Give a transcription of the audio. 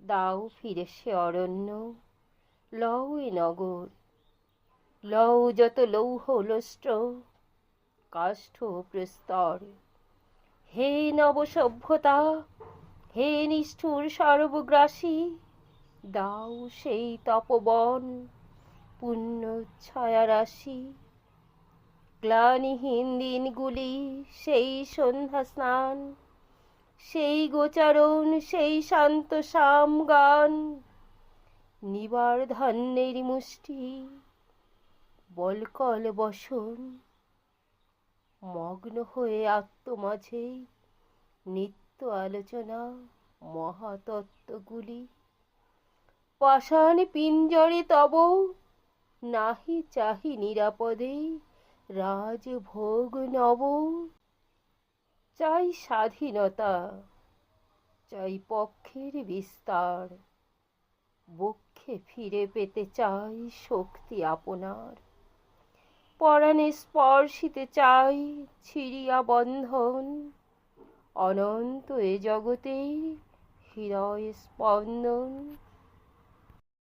দাও ফিরে সে অরণ্য, লও এ নগর, লও যত লৌহ লস্ট্র কাষ্ঠ প্রস্তর। হে নব সভ্যতা, হে নিষ্ঠুর সর্বগ্রাসী, দাও সেই তপবন পুণ্য ছায়া রাশি। গ্লানিহীন দিনগুলি, সেই সন্ধ্যা স্নান, সেই গোচারণ, সেই শান্ত শাম গান, নিবার ধান্যের মুষ্টি বলকল বসন, মগ্ন হয়ে আত্মমাঝে নিত্য আলোচনা মহাতত্ত্বগুলি। পাষাণ পিঞ্জরে তব নাহি চাহি নিরাপদে রাজভোগ নব। চাই স্বাধীনতা, চাই পক্ষের বিস্তার, বক্ষে ফিরে পেতে চাই শক্তি আপনার। পরাণে স্পর্শিতে চাই ছিড়িয়া বন্ধন, অনন্ত এ জগতে হৃদয় স্পন্দন।